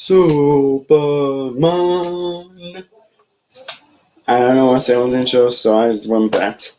Superman. I don't know what to say on the intro, so I just went with that.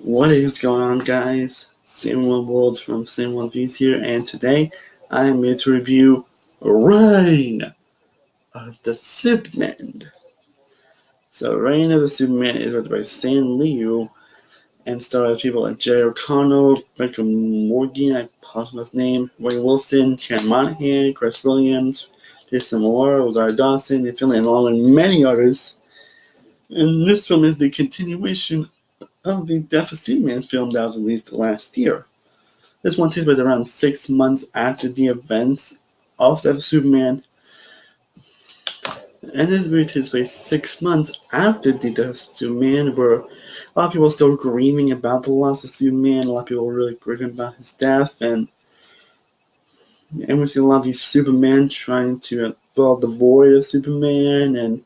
What is going on, guys? Same One World from Same One Views here, and today I am here to review Reign of the Supermen. So, Reign of the Supermen is written by Stan Liu and stars people like Jerry O'Connell, Rebecca Morgan, I apologize for his name, Ray Wilson, Karen Monahan, Chris Williams, Jason Moore, Rosario Dawson, Nathan Lane, along with many others. And this film is the continuation of the Death of Superman film that was released last year. This one takes place around 6 months after the events of Death of Superman, and this movie takes place 6 months after the Death of Superman, where a lot of people are still grieving about the loss of Superman. A lot of people are really grieving about his death, and we see a lot of these Supermen trying to fill the void of Superman, and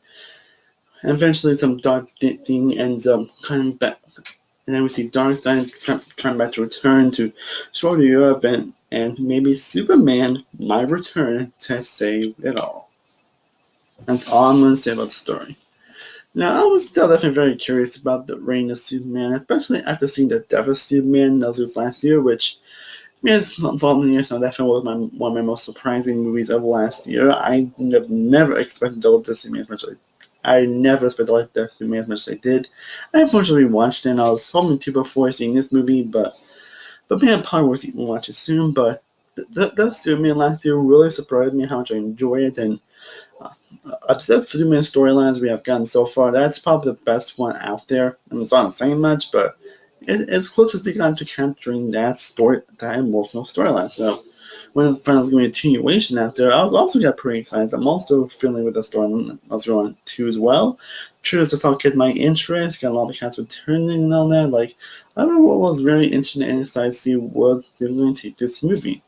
eventually some dark thing ends up coming back. And then we see Darkseid trying back to return to destroy the Earth, and maybe Superman might return to save it all. That's all I'm going to say about the story. Now, I was still definitely very curious about the Reign of Superman, especially after seeing the Death of Superman that was last year, which, it's following years now, definitely was one of my most surprising movies of last year. I have never expected to love this Superman as much as I never expected to like Death of Superman as much as I did. I unfortunately watched it, and I was hoping to before seeing this movie, but man, I probably will even watch it soon. But the Superman last year really surprised me how much I enjoyed it, and except for Superman storylines we have gotten so far, that's probably the best one out there. I mean, it's not saying much, but it's close as they got to capturing that emotional storyline. So when it finally was going to be a continuation out there, I was also got pretty excited. I'm also feeling with the story on 2 as well. True, to talk get my interest, got a lot of cats returning and all that. Like, I don't know what was very interesting and excited to see what they're going to take this movie.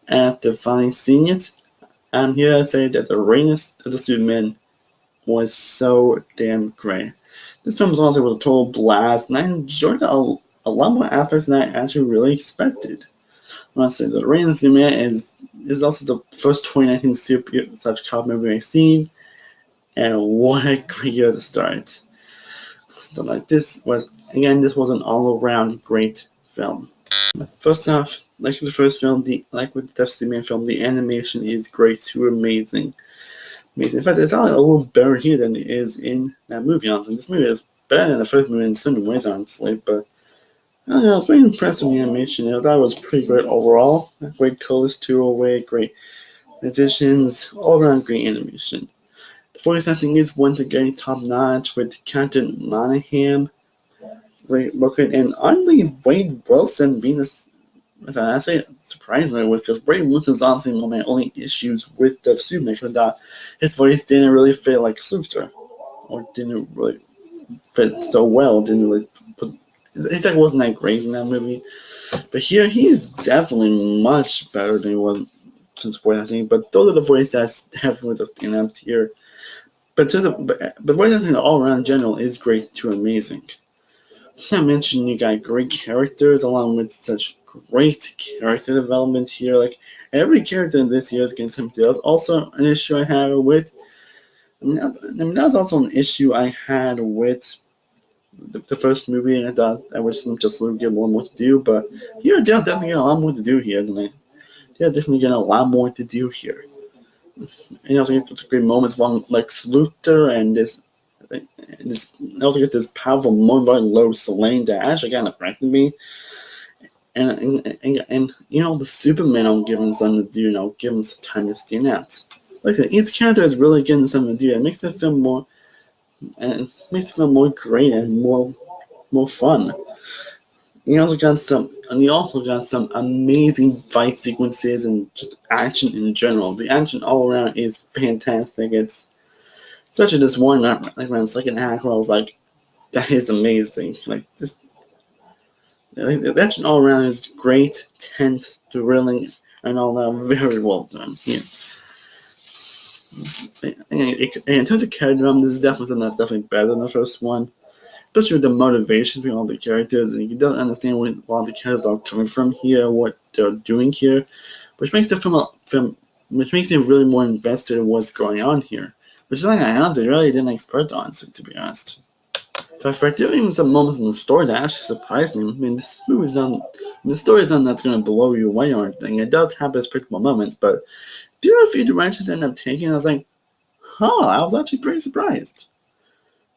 After finally seeing it, I'm here to say that the Reign of the Supermen was so damn great. This film was also a total blast, and I enjoyed a lot more aspects than I actually really expected. Honestly, the Reign of the Supermen is also the first 2019 super such cop movie I've seen, and what a great year to start. So this was an all-around great film. First off, like the first film, like with the Death of Superman film, the animation is great to amazing. In fact, it's a little better here than it is in that movie, honestly. This movie is better than the first movie in certain ways, honestly, but I don't know, I was very impressed with the animation. I thought it was pretty great overall. Great colors too, great additions, all around great animation. The voice acting is once again top notch with Captain Monahan, great looking, and oddly Wade Wilson being I say surprisingly, because Wade Wilson is honestly one of my only issues with the Superman, because I thought his voice didn't really fit like Luthor, or didn't really fit so well, didn't really put. His act wasn't that great in that movie, but here he's definitely much better than he was since voice acting. But those are the voices that's definitely the stand out here. But voice acting all around in general is great to amazing. I mentioned you got great characters along with such great character development here. Like every character in this year is getting something else. Also, an issue I had with. That was also an issue I had with the first movie, and I thought I wish them just get a little more to do. But here, they're definitely getting a lot more to do here than they're definitely getting a lot more to do here. And also get great moments from like Luthor and this. I also get this powerful moment by Lois Lane that actually kind of affected me. And the Superman I'm giving something to do, give them some time to stand out. Like I said, each character is really getting something to do. It makes the film more, and it makes the film more great and more fun. You also got some amazing fight sequences and just action in general. The action all around is fantastic. It's especially this one, like around the second act, where I was like, that is amazing. Like this, the action all around is great, tense, thrilling, and all that very well done. Yeah. in terms of character development, this is definitely something that's definitely better than the first one. Especially with the motivation between all the characters, and you don't understand where a lot of the characters are coming from here, what they're doing here, which makes the film which makes me really more invested in what's going on here. Which is something I honestly really didn't expect on, to be honest. For doing some moments in the story that actually surprised me. I mean, this movie's not, the story's not that's going to blow you away or anything. It does have its predictable moments, but there are a few directions I ended up taking. I was like, huh, I was actually pretty surprised.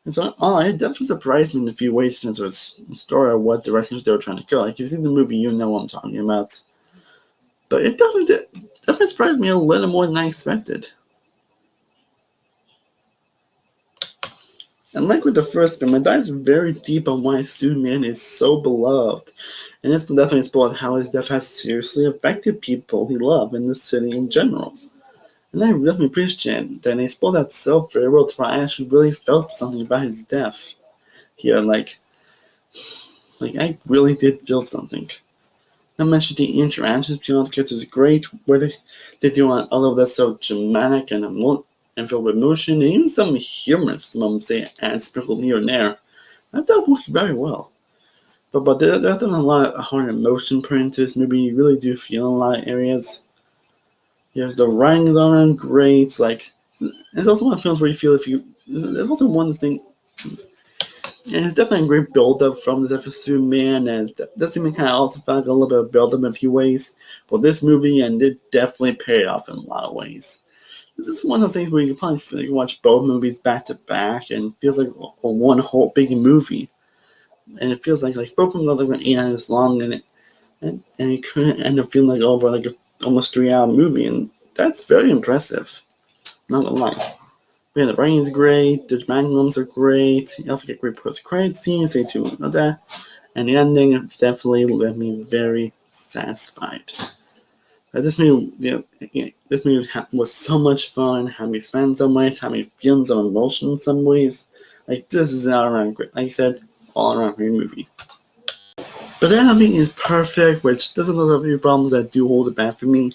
And so, it definitely surprised me in a few ways in terms of story or what directions they were trying to go. Like, if you've seen the movie, you know what I'm talking about. But it definitely surprised me a little more than I expected. And like with the first film, it dives very deep on why Superman is so beloved. And this definitely explores how his death has seriously affected people he loved in the city in general. And I really appreciate that they explored that so very well to where I actually really felt something about his death. Here, like I really did feel something. Not mention the interactions between all the characters is great, where they do all of that so dramatic and filled with emotion, and even some humorous moments they add sprinkled here and there. I thought worked very well. But there's been a lot of hard emotion put into this movie. You really do feel in a lot of areas. Yes, the writing's on great. Like, it's also one of the films where you feel if you. There's also one thing, and it's definitely a great build up from the death of Superman, and that's even kind of also felt like a little bit of build up in a few ways for this movie, and it definitely paid off in a lot of ways. This is one of those things where you can probably feel like you watch both movies back to back, and it feels like a one whole big movie. And it feels like both movies are like 8 hours long, and it couldn't end up feeling like over like a almost 3 hour movie, and that's very impressive. Not gonna lie. Yeah, the writing is great, the magnums are great, you also get great post-credit scenes, stay tuned on that, and the ending definitely left me very satisfied. This movie, was so much fun, had me spend so much, had me feeling some emotion in some ways. Like, this is an all-around great, like I said, all-around great movie. But the ending is perfect, which doesn't have a few problems that do hold it back for me.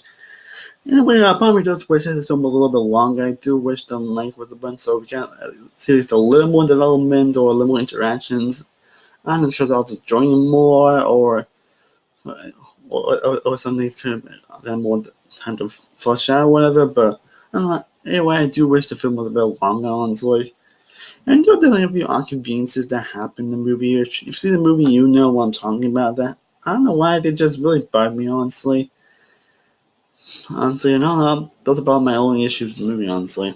In a way, I probably just wish this film was a little bit longer. I do wish the length was a bunch so we can see at least a little more development or a little more interactions. I don't know because I was enjoying more or something's kind of more time to flush out or whatever. But anyway, I do wish the film was a bit longer, honestly. And there are definitely a few inconveniences that happen in the movie. If you see the movie, you know what I'm talking about. That I don't know why they just really bug me, honestly. Honestly, I don't know. Those are about my only issues with the movie, honestly.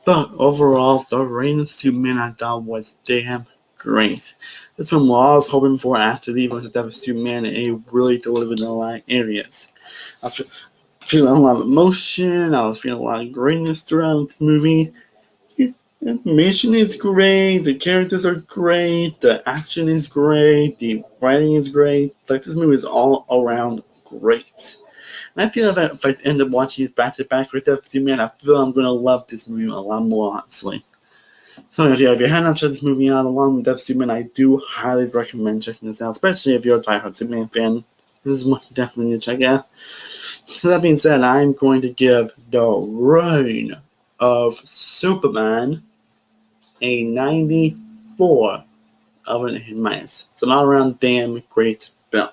But overall, the Reign of the Supermen I thought was damn great. This film what I was hoping for after the events of Death of Superman, and it really delivered in a lot of areas. I was feeling a lot of emotion, I was feeling a lot of greatness throughout this movie. The animation is great, the characters are great, the action is great, the writing is great. Like, this movie is all around great. And I feel if I end up watching these back to back with Death of Superman, I feel I'm going to love this movie a lot more, honestly. So if you haven't checked this movie out along with Death of Superman, I do highly recommend checking this out, especially if you're a diehard Superman fan. This is one you definitely need to check out. So that being said, I'm going to give The Reign of Superman a 94 of an A minus. It's an all-around damn great film.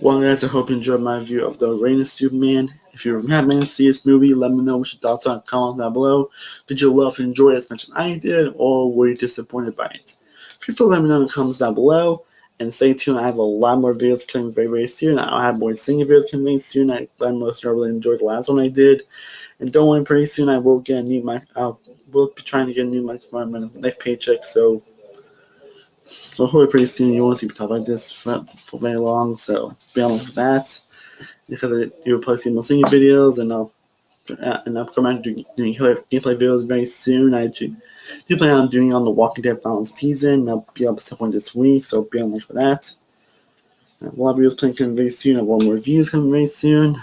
Well, guys, I hope you enjoyed my review of The Reign of Superman. If you haven't managed to see this movie, let me know what your thoughts are in the comments down below. Did you love and enjoy it as much as I did, or were you disappointed by it? Feel free to let me know in the comments down below. And stay tuned, I have a lot more videos coming very, very soon. I'll have more singing videos coming very soon. I'm most really enjoyed the last one I did. And don't worry, pretty soon I will get a new mic. I will be trying to get a new microphone in the next paycheck, so hopefully pretty soon you won't see me talk like this for very long, so be on for that. Because you'll probably see more singing videos, and I'll come out doing gameplay videos very soon. I do plan on doing on the Walking Dead final season. I'll be up at some point this week, so be on for that. I have a lot of videos playing coming very soon. I have a lot more reviews coming very soon.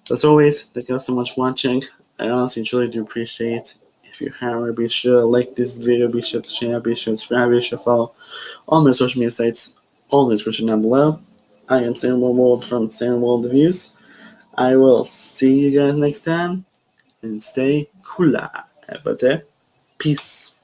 As always, thank you all so much for watching. I honestly truly do appreciate it. If you haven't, be sure to like this video, be sure to share, be sure to subscribe, be sure to follow all my social media sites, all in the description down below. I am Sam World from Sam World Reviews. I will see you guys next time. and stay cool. But peace.